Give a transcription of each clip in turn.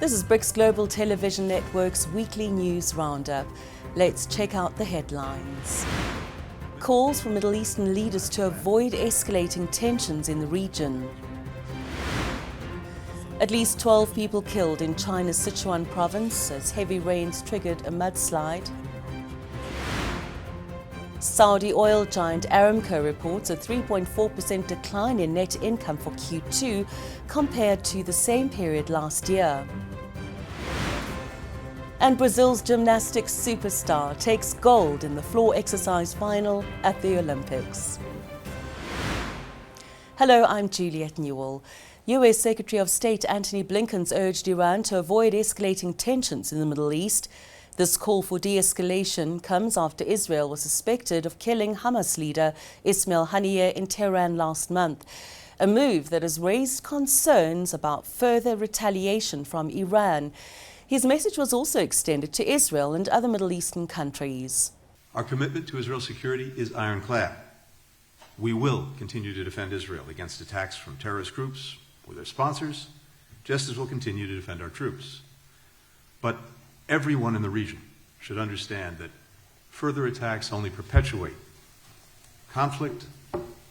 This is BRICS Global Television Network's weekly news roundup. Let's check out the headlines. Calls for Middle Eastern leaders to avoid escalating tensions in the region. At least 12 people killed in China's Sichuan province as heavy rains triggered a mudslide. Saudi oil giant Aramco reports a 3.4% decline in net income for Q2 compared to the same period last year. And Brazil's gymnastics superstar takes gold in the floor exercise final at the Olympics. Hello, I'm Juliet Newell. US Secretary of State Antony Blinken's urged Iran to avoid escalating tensions in the Middle East. This call for de-escalation comes after Israel was suspected of killing Hamas leader Ismail Haniyeh in Tehran last month, a move that has raised concerns about further retaliation from Iran. His message was also extended to Israel and other Middle Eastern countries. Our commitment to Israel's security is ironclad. We will continue to defend Israel against attacks from terrorist groups or their sponsors, just as we'll continue to defend our troops. But everyone in the region should understand that further attacks only perpetuate conflict,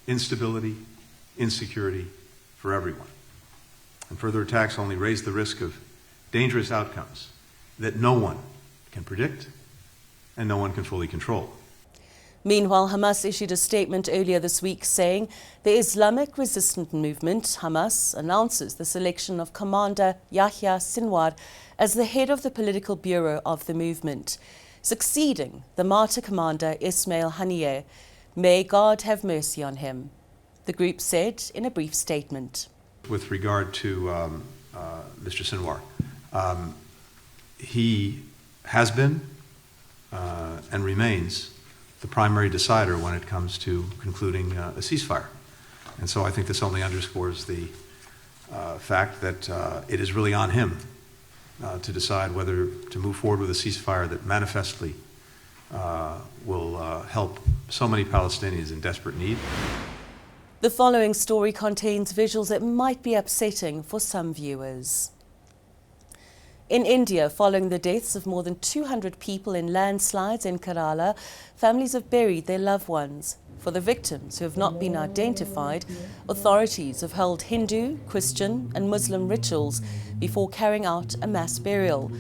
instability, insecurity for everyone. And further attacks only raise the risk of dangerous outcomes that no one can predict and no one can fully control. Meanwhile, Hamas issued a statement earlier this week saying the Islamic Resistance Movement, Hamas, announces the selection of Commander Yahya Sinwar as the head of the political bureau of the movement, succeeding the martyr commander Ismail Haniyeh. May God have mercy on him, the group said in a brief statement. With regard to Mr. Sinwar, he has been and remains the primary decider when it comes to concluding a ceasefire. And so I think this only underscores the fact that it is really on him to decide whether to move forward with a ceasefire that manifestly will help so many Palestinians in desperate need. The following story contains visuals that might be upsetting for some viewers. In India, following the deaths of more than 200 people in landslides in Kerala, families have buried their loved ones. For the victims who have not been identified, authorities have held Hindu, Christian and Muslim rituals before carrying out a mass burial.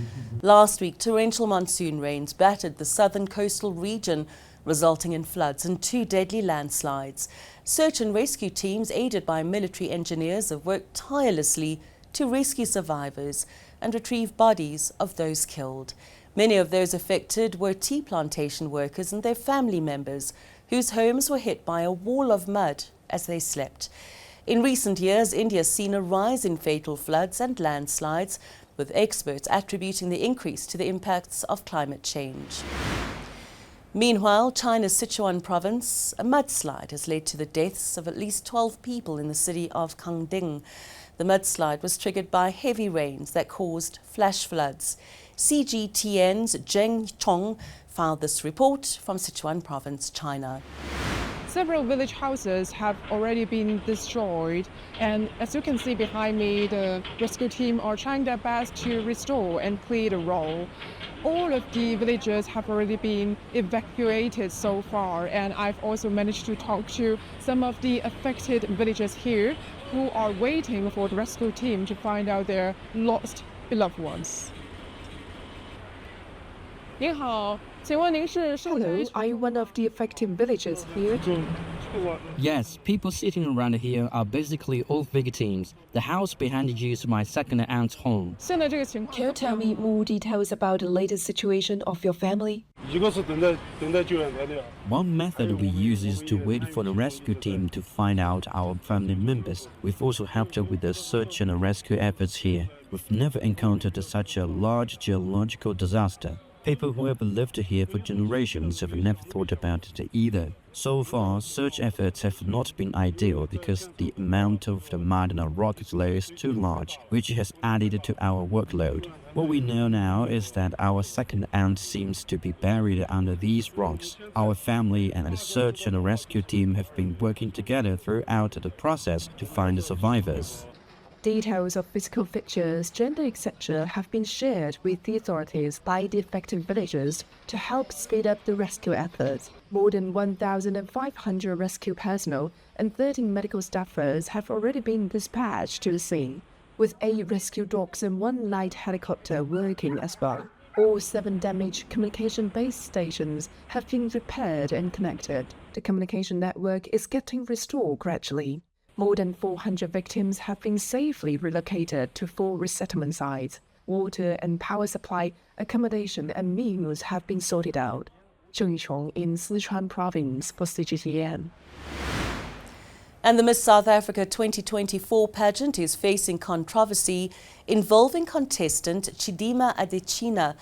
Last week, torrential monsoon rains battered the southern coastal region, resulting in floods and 2 deadly landslides. Search and rescue teams, aided by military engineers, have worked tirelessly to rescue survivors and retrieve bodies of those killed. Many of those affected were tea plantation workers and their family members, whose homes were hit by a wall of mud as they slept. In recent years, India has seen a rise in fatal floods and landslides, with experts attributing the increase to the impacts of climate change. Meanwhile, China's Sichuan province, a mudslide has led to the deaths of at least 12 people in the city of Kangding. The mudslide was triggered by heavy rains that caused flash floods. CGTN's Zheng Chong filed this report from Sichuan province, China. Several village houses have already been destroyed, and as you can see behind me, the rescue team are trying their best to restore and clear the road. All of the villagers have already been evacuated so far, and I've also managed to talk to some of the affected villagers here who are waiting for the rescue team to find out their lost beloved ones. Hello, are you one of the affected villagers here? Yes, people sitting around here are basically all victims. The house behind you is my second aunt's home. Can you tell me more details about the latest situation of your family? One method we use is to wait for the rescue team to find out our family members. We've also helped with the search and rescue efforts here. We've never encountered such a large geological disaster. People who have lived here for generations have never thought about it either. So far, search efforts have not been ideal because the amount of the mud and rock below is too large, which has added to our workload. What we know now is that our second aunt seems to be buried under these rocks. Our family and the search and rescue team have been working together throughout the process to find the survivors. Details of physical features, gender, etc. have been shared with the authorities by the affected villagers to help speed up the rescue efforts. More than 1,500 rescue personnel and 13 medical staffers have already been dispatched to the scene, with 8 rescue dogs and 1 light helicopter working as well. All 7 damaged communication base stations have been repaired and connected. The communication network is getting restored gradually. More than 400 victims have been safely relocated to 4 resettlement sites. Water and power supply, accommodation and meals have been sorted out. Zheng Yishong in Sichuan Province for CGTN. And the Miss South Africa 2024 pageant is facing controversy involving contestant Chidima Adetshina.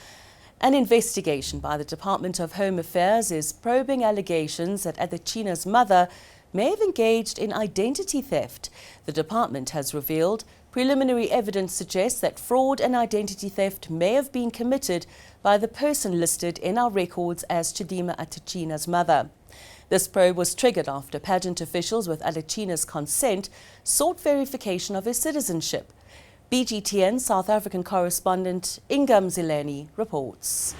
An investigation by the Department of Home Affairs is probing allegations that Adetshina's mother may have engaged in identity theft. The department has revealed preliminary evidence suggests that fraud and identity theft may have been committed by the person listed in our records as Chidima Adetshina's mother. This probe was triggered after pageant officials, with Adetshina's consent, sought verification of her citizenship. BGTN South African correspondent Ingam Zileni reports.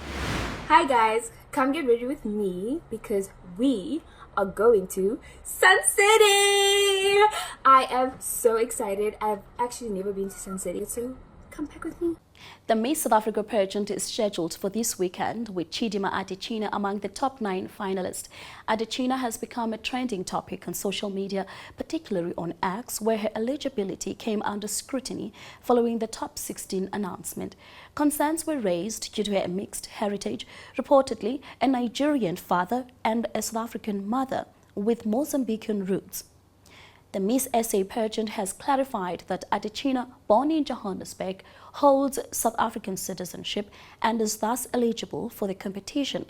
Hi guys, come get ready with me because we are going to Sun City! I am so excited. I've actually never been to Sun City, so come back with me. The Miss South Africa pageant is scheduled for this weekend, with Chidima Adetshina among the top 9 finalists. Adetshina has become a trending topic on social media, particularly on X, where her eligibility came under scrutiny following the top 16 announcement. Concerns were raised due to her mixed heritage, reportedly a Nigerian father and a South African mother with Mozambican roots. The Miss SA pageant has clarified that Adetshina, born in Johannesburg, holds South African citizenship and is thus eligible for the competition.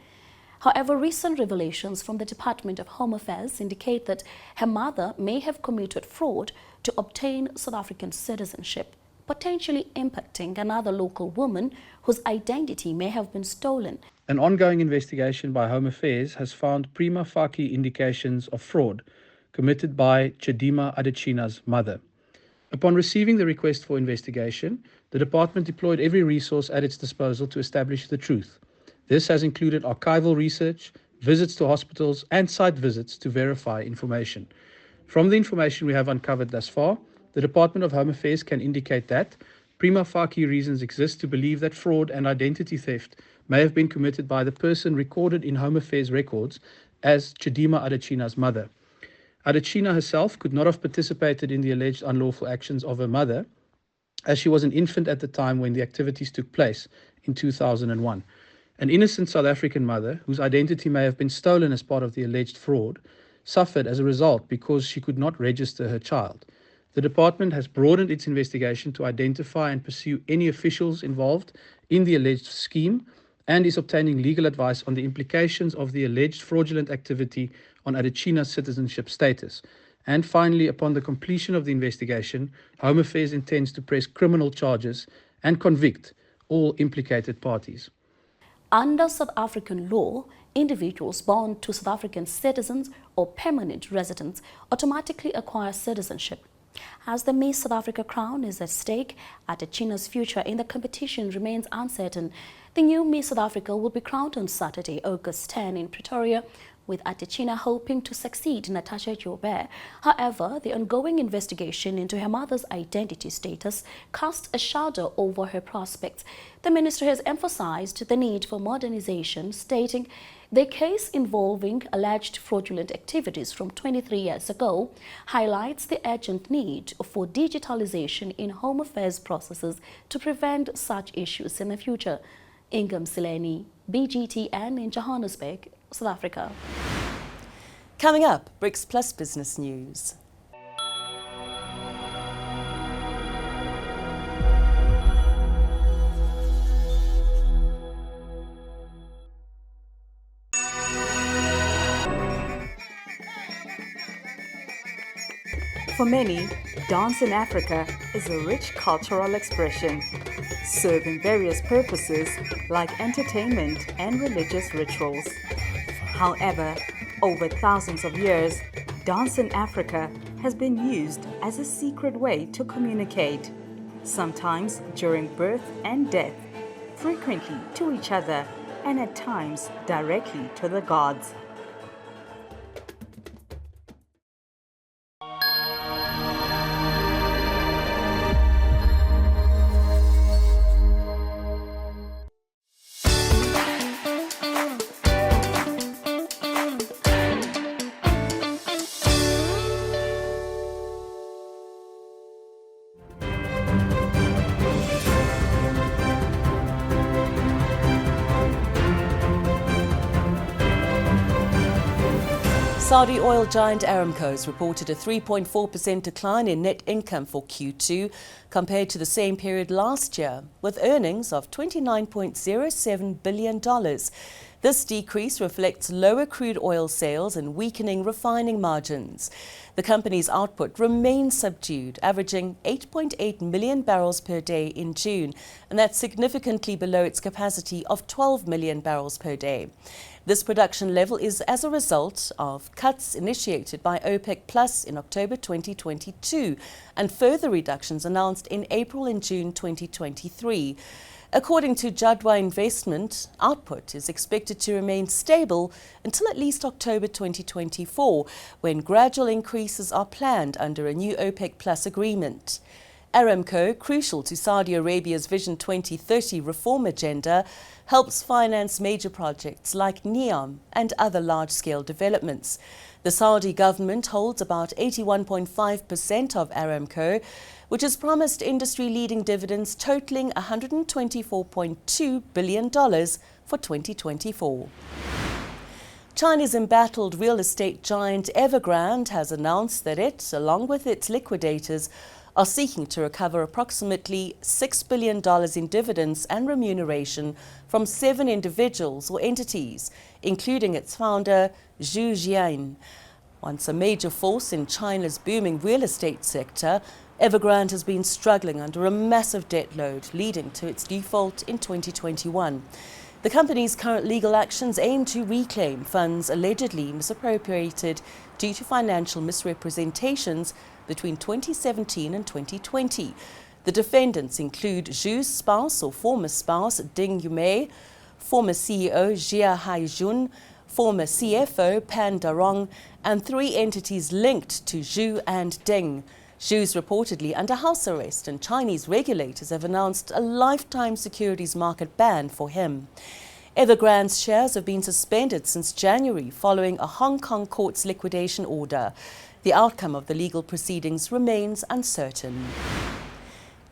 However, recent revelations from the Department of Home Affairs indicate that her mother may have committed fraud to obtain South African citizenship, potentially impacting another local woman whose identity may have been stolen. An ongoing investigation by Home Affairs has found prima facie indications of fraud committed by Chidima Adetshina's mother. Upon receiving the request for investigation, the department deployed every resource at its disposal to establish the truth. This has included archival research, visits to hospitals, and site visits to verify information. From the information we have uncovered thus far, the Department of Home Affairs can indicate that prima facie reasons exist to believe that fraud and identity theft may have been committed by the person recorded in Home Affairs records as Chidima Adetshina's mother. Adetshina herself could not have participated in the alleged unlawful actions of her mother, as she was an infant at the time when the activities took place in 2001. An innocent South African mother, whose identity may have been stolen as part of the alleged fraud, suffered as a result because she could not register her child. The department has broadened its investigation to identify and pursue any officials involved in the alleged scheme and is obtaining legal advice on the implications of the alleged fraudulent activity on Adetshina's citizenship status. And finally, upon the completion of the investigation, Home Affairs intends to press criminal charges and convict all implicated parties. Under South African law, individuals born to South African citizens or permanent residents automatically acquire citizenship. As the Miss South Africa crown is at stake, Adetshina's future in the competition remains uncertain. The new Miss South Africa will be crowned on Saturday, August 10 in Pretoria, with Adetshina hoping to succeed Natasha Joubert. However, the ongoing investigation into her mother's identity status cast a shadow over her prospects. The minister has emphasized the need for modernization, stating the case involving alleged fraudulent activities from 23 years ago highlights the urgent need for digitalization in home affairs processes to prevent such issues in the future. Ingam Zileni, BGTN in Johannesburg, South Africa. Coming up, BRICS Plus Business News. For many, dance in Africa is a rich cultural expression, serving various purposes like entertainment and religious rituals. However, over thousands of years, dance in Africa has been used as a secret way to communicate, sometimes during birth and death, frequently to each other, and at times directly to the gods. Saudi oil giant Aramco has reported a 3.4% decline in net income for Q2 compared to the same period last year, with earnings of $29.07 billion. This decrease reflects lower crude oil sales and weakening refining margins. The company's output remains subdued, averaging 8.8 million barrels per day in June, and that's significantly below its capacity of 12 million barrels per day. This production level is as a result of cuts initiated by OPEC Plus in October 2022 and further reductions announced in April and June 2023. According to Jadwa Investment, output is expected to remain stable until at least October 2024, when gradual increases are planned under a new OPEC Plus agreement. Aramco, crucial to Saudi Arabia's Vision 2030 reform agenda, helps finance major projects like NEOM and other large-scale developments. The Saudi government holds about 81.5% of Aramco, which has promised industry-leading dividends totaling $124.2 billion for 2024. China's embattled real estate giant Evergrande has announced that it, along with its liquidators, are seeking to recover approximately $6 billion in dividends and remuneration from 7 individuals or entities, including its founder, Zhu Jian. Once a major force in China's booming real estate sector, Evergrande has been struggling under a massive debt load, leading to its default in 2021. The company's current legal actions aim to reclaim funds allegedly misappropriated due to financial misrepresentations between 2017 and 2020. The defendants include Zhu's spouse or former spouse Ding Yumei, former CEO Jia Haijun, former CFO Pan Darong, and 3 entities linked to Zhu and Ding. Zhu's reportedly under house arrest, and Chinese regulators have announced a lifetime securities market ban for him. Evergrande's shares have been suspended since January following a Hong Kong court's liquidation order. The outcome of the legal proceedings remains uncertain.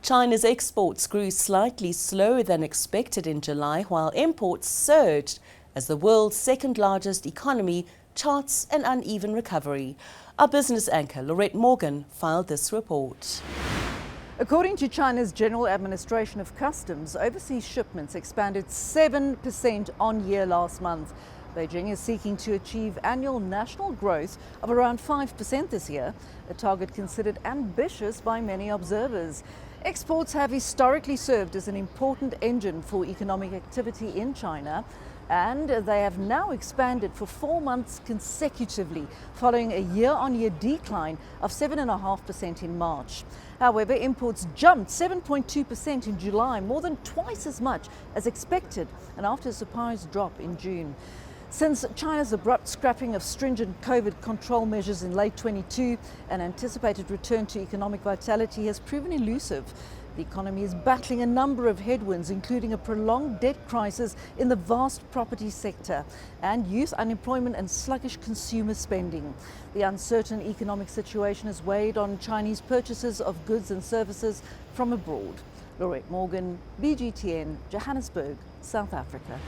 China's exports grew slightly slower than expected in July, while imports surged as the world's second-largest economy charts an uneven recovery. Our business anchor, Lorette Morgan, filed this report. According to China's General Administration of Customs, overseas shipments expanded 7% on year last month. Beijing is seeking to achieve annual national growth of around 5% this year, a target considered ambitious by many observers. Exports have historically served as an important engine for economic activity in China, and they have now expanded for 4 months consecutively, following a year-on-year decline of 7.5% in March. However, imports jumped 7.2% in July, more than twice as much as expected, and after a surprise drop in June. Since China's abrupt scrapping of stringent COVID control measures in late 22, an anticipated return to economic vitality has proven elusive. The economy is battling a number of headwinds, including a prolonged debt crisis in the vast property sector and youth unemployment and sluggish consumer spending. The uncertain economic situation has weighed on Chinese purchases of goods and services from abroad. Lorette Morgan, BGTN, Johannesburg, South Africa.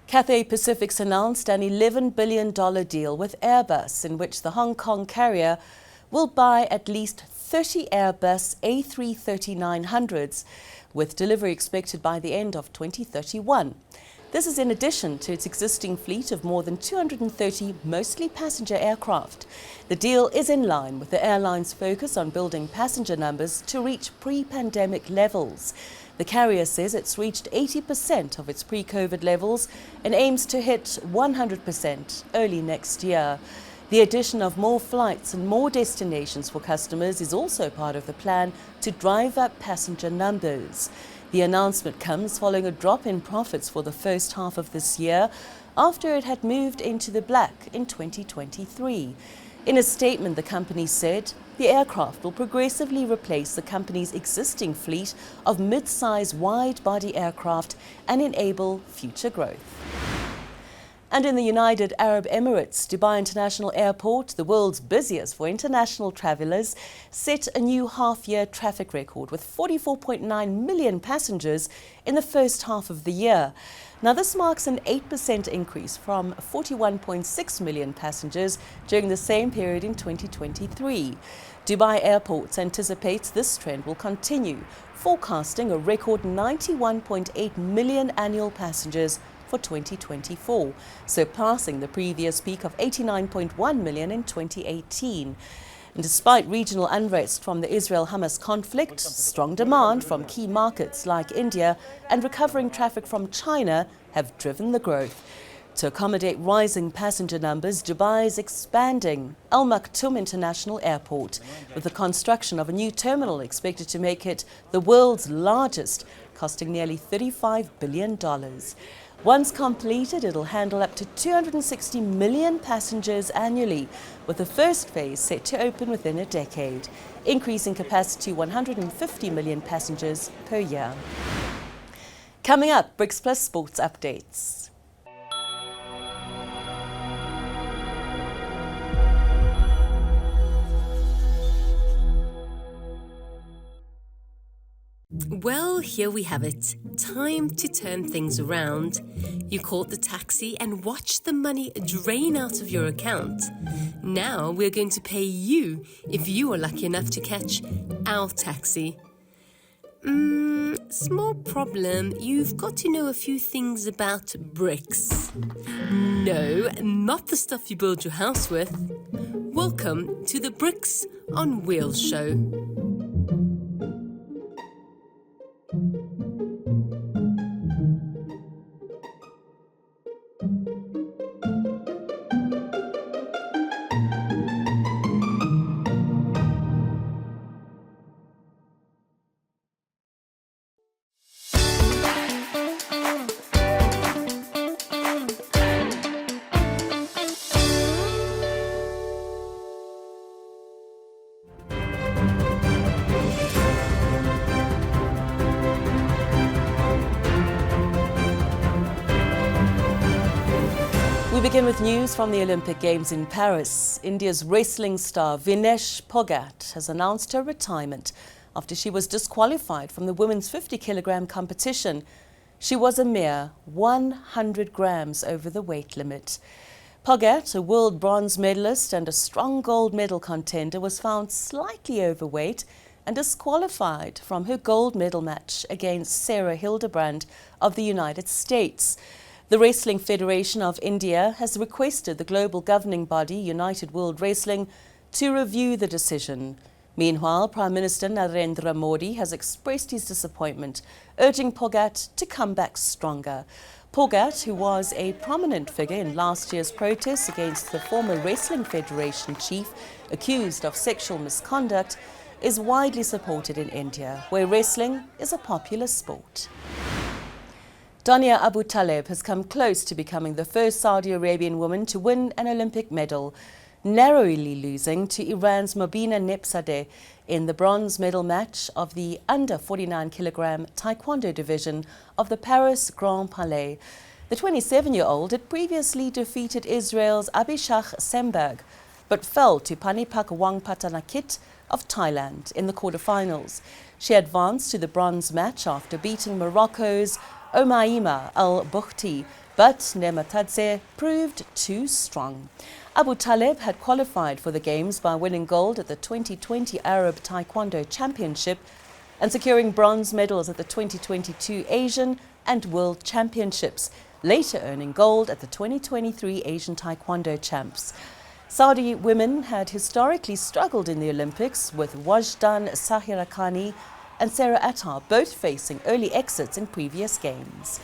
Cathay Pacific's announced an $11 billion deal with Airbus, in which the Hong Kong carrier will buy at least 30 Airbus A330-900s, with delivery expected by the end of 2031. This is in addition to its existing fleet of more than 230 mostly passenger aircraft. The deal is in line with the airline's focus on building passenger numbers to reach pre-pandemic levels. The carrier says it's reached 80% of its pre-COVID levels and aims to hit 100% early next year. The addition of more flights and more destinations for customers is also part of the plan to drive up passenger numbers. The announcement comes following a drop in profits for the first half of this year after it had moved into the black in 2023. In a statement, the company said the aircraft will progressively replace the company's existing fleet of mid-size wide-body aircraft and enable future growth. And in the United Arab Emirates, Dubai International Airport, the world's busiest for international travellers, set a new half-year traffic record with 44.9 million passengers in the first half of the year. Now, this marks an 8% increase from 41.6 million passengers during the same period in 2023. Dubai Airports anticipates this trend will continue, forecasting a record 91.8 million annual passengers for 2024, surpassing the previous peak of 89.1 million in 2018. And despite regional unrest from the Israel-Hamas conflict, strong demand from key markets like India and recovering traffic from China have driven the growth. To accommodate rising passenger numbers, Dubai is expanding Al Maktoum International Airport, with the construction of a new terminal expected to make it the world's largest, costing nearly $35 billion. Once completed, it'll handle up to 260 million passengers annually, with the first phase set to open within a decade, increasing capacity to 150 million passengers per year. Coming up, BRICS Plus Sports Updates. Well, here we have it. Time to turn things around. You caught the taxi and watched the money drain out of your account. Now we're going to pay you if you are lucky enough to catch our taxi. Small problem. You've got to know a few things about BRICS. No, not the stuff you build your house with. Welcome to the BRICS on Wheels show. We begin with news from the Olympic Games in Paris. India's wrestling star Vinesh Phogat has announced her retirement after she was disqualified from the women's 50-kilogram competition. She was a mere 100 grams over the weight limit. Phogat, a world bronze medalist and a strong gold medal contender, was found slightly overweight and disqualified from her gold medal match against Sarah Hildebrand of the United States. The Wrestling Federation of India has requested the global governing body, United World Wrestling, to review the decision. Meanwhile, Prime Minister Narendra Modi has expressed his disappointment, urging Phogat to come back stronger. Phogat, who was a prominent figure in last year's protests against the former Wrestling Federation chief accused of sexual misconduct, is widely supported in India, where wrestling is a popular sport. Dania Abu Taleb has come close to becoming the first Saudi Arabian woman to win an Olympic medal, narrowly losing to Iran's Mobina Nebzadeh in the bronze medal match of the under 49-kilogram taekwondo division of the Paris Grand Palais. The 27-year-old had previously defeated Israel's Abishag Semberg, but fell to Panipak Wangpatanakit of Thailand in the quarterfinals. She advanced to the bronze match after beating Morocco's Omaima Al-Bukhti, but Nematadze proved too strong. Abu Taleb had qualified for the Games by winning gold at the 2020 Arab Taekwondo Championship and securing bronze medals at the 2022 Asian and World Championships, later earning gold at the 2023 Asian Taekwondo Champs. Saudi women had historically struggled in the Olympics, with Wajdan Sahirakani and Sarah Attar both facing early exits in previous games.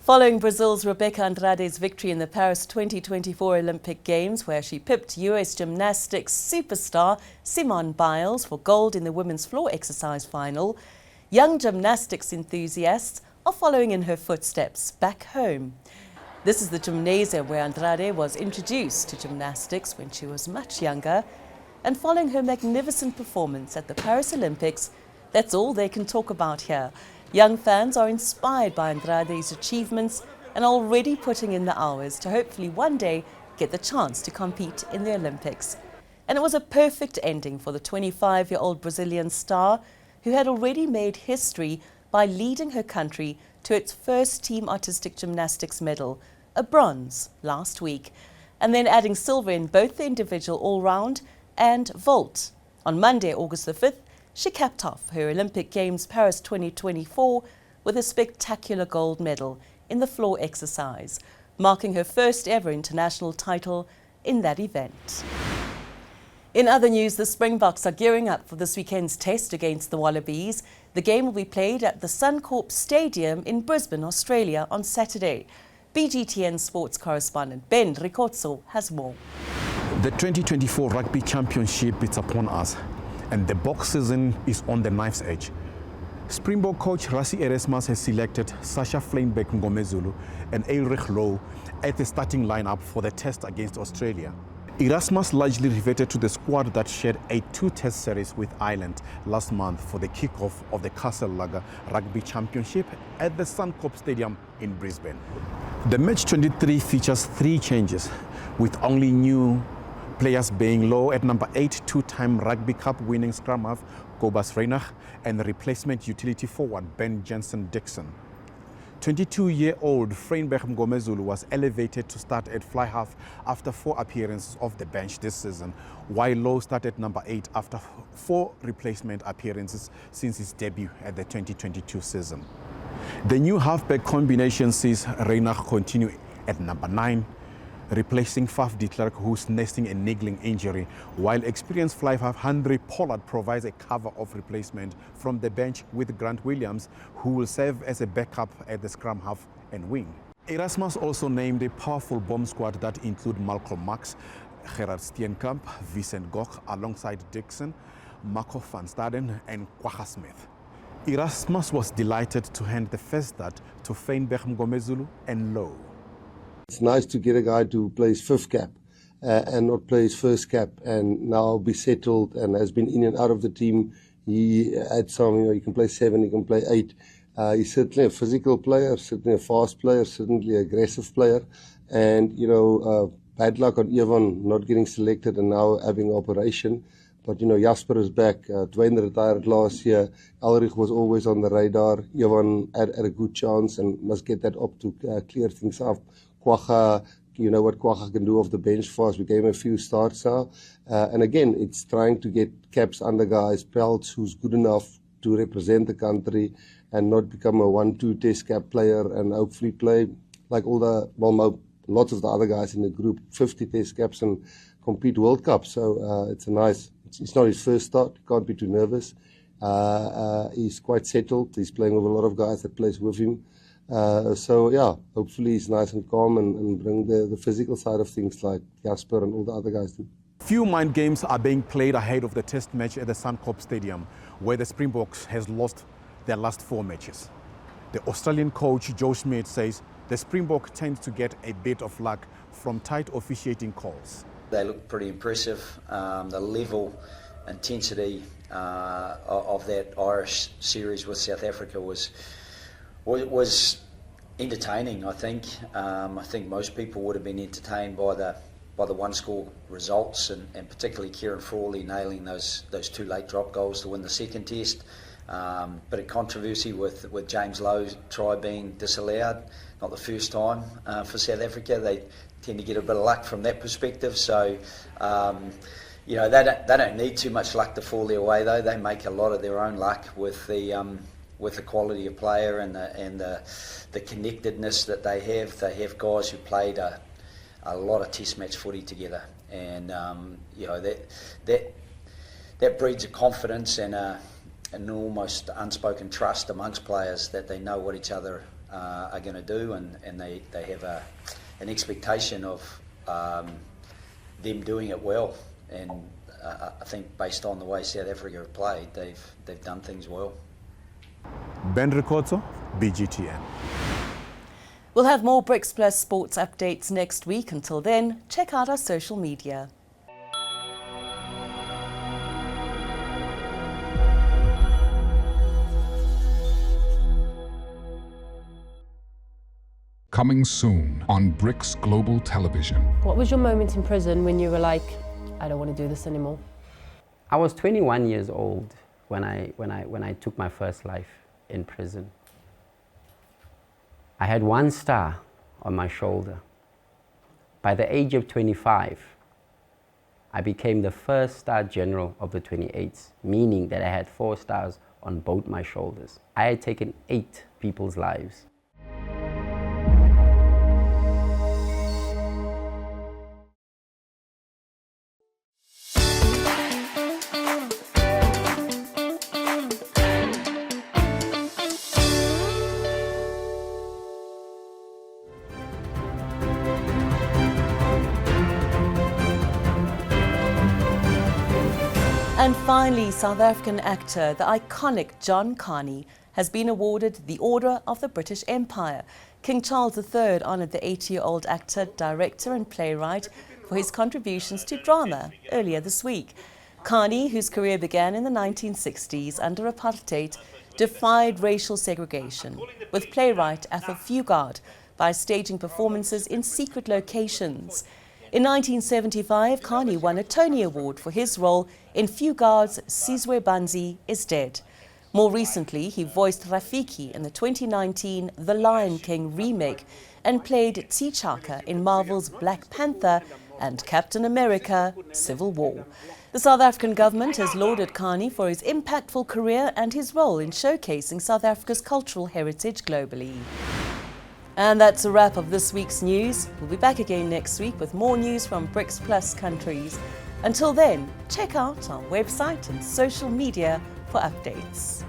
Following Brazil's Rebecca Andrade's victory in the Paris 2024 Olympic Games, where she pipped US gymnastics superstar Simone Biles for gold in the women's floor exercise final, young gymnastics enthusiasts are following in her footsteps back home. This is the gymnasium where Andrade was introduced to gymnastics when she was much younger, and following her magnificent performance at the Paris Olympics, that's all they can talk about here. Young fans are inspired by Andrade's achievements and are already putting in the hours to hopefully one day get the chance to compete in the Olympics. And it was a perfect ending for the 25-year-old Brazilian star who had already made history by leading her country to its first team artistic gymnastics medal, a bronze, last week, and then adding silver in both the individual all-round and vault. On Monday, August the 5th, she capped off her Olympic Games Paris 2024 with a spectacular gold medal in the floor exercise, marking her first ever international title in that event. In other news, the Springboks are gearing up for this weekend's test against the Wallabies. The game will be played at the Suncorp Stadium in Brisbane, Australia on Saturday. BGTN sports correspondent Ben Ricozzo has more. The 2024 Rugby Championship is upon us, and the box season is on the knife's edge. Springbok coach Rassie Erasmus has selected Sasha Fleinbeck Ngomezulu and Ulrich Low at the starting lineup for the test against Australia. Erasmus largely reverted to the squad that shared a two-test series with Ireland last month for the kickoff of the Castle Lager Rugby Championship at the Suncorp Stadium in Brisbane. The match 23 features 3 changes, with only new players being Low at number 8, two-time Rugby Cup winning scrum half Kobus Reinach, and the replacement utility forward Ben Jensen-Dixon. 22-year-old Fleinbeck Ngomezulu was elevated to start at fly half after 4 appearances off the bench this season, while Low started number 8 after 4 replacement appearances since his debut at the 2022 season. The new halfback combination sees Reinach continue at number 9, replacing Faf de Klerk, who's nesting a niggling injury, while experienced fly half Henry Pollard provides a cover of replacement from the bench with Grant Williams, who will serve as a backup at the scrum half and wing. Erasmus also named a powerful bomb squad that include Malcolm Marx, Gerard Steenkamp, Vincent Gok, alongside Dixon, Marco van Staden and Kwagga Smith. Erasmus was delighted to hand the first start to Fleinbeck Ngomezulu and Low. It's nice to get a guy to play his 5th cap and not play his 1st cap and now be settled and has been in and out of the team. He had some, he can play 7, he can play 8. He's certainly a physical player, certainly a fast player, certainly an aggressive player. And, bad luck on Ivan not getting selected and now having an operation. But, Jasper is back. Dwayne retired last year. Ulrich was always on the radar. Ivan had a good chance and must get that up to clear things up. Kwagga, what Kwagga can do off the bench for us. We gave him a few starts now. And again, it's trying to get caps under guys' belts who's good enough to represent the country and not become a 1-2 test cap player and hopefully play like lots of the other guys in the group, 50 test caps and compete World Cup. So it's not his first start. He can't be too nervous. He's quite settled. He's playing with a lot of guys that plays with him. Hopefully he's nice and calm and bring the physical side of things like Jasper and all the other guys do. Few mind games are being played ahead of the test match at the Suncorp Stadium, where the Springboks has lost their last 4 matches. The Australian coach Joe Schmidt says the Springbok tend to get a bit of luck from tight officiating calls. They look pretty impressive. The level, intensity of that Irish series with South Africa was entertaining. I think most people would have been entertained by the 1-score results, and particularly Kieran Frawley nailing those 2 late drop goals to win the second test. Bit of controversy with James Lowe's try being disallowed, not the first time for South Africa. They tend to get a bit of luck from that perspective. So they don't need too much luck to fall their way, though. They make a lot of their own luck with the quality of player and the connectedness that they have. They have guys who played a lot of test match footy together, and that breeds a confidence and an almost unspoken trust amongst players that they know what each other are going to do, and they have an expectation of them doing it well. And I think based on the way South Africa have played, they've done things well. Ben Ricotto, BGTN. We'll have more BRICS Plus sports updates next week. Until then, check out our social media. Coming soon on BRICS Global Television. What was your moment in prison when you were like, I don't want to do this anymore? I was 21 years old when I took my first life in prison. I had 1 star on my shoulder. By the age of 25, I became the first star general of the 28s, meaning that I had 4 stars on both my shoulders. I had taken 8 people's lives. And finally, South African actor, the iconic John Carney, has been awarded the Order of the British Empire. King Charles III honoured the 80-year-old actor, director and playwright for his contributions to drama earlier this week. Carney, whose career began in the 1960s under apartheid, defied racial segregation with playwright Ethel Fugard by staging performances in secret locations. In 1975, Carney won a Tony Award for his role in Fugard's Sizwe Banzi is Dead. More recently, he voiced Rafiki in the 2019 The Lion King remake and played T'Chaka in Marvel's Black Panther and Captain America Civil War. The South African government has lauded Carney for his impactful career and his role in showcasing South Africa's cultural heritage globally. And that's a wrap of this week's news. We'll be back again next week with more news from BRICS Plus countries. Until then, check out our website and social media for updates.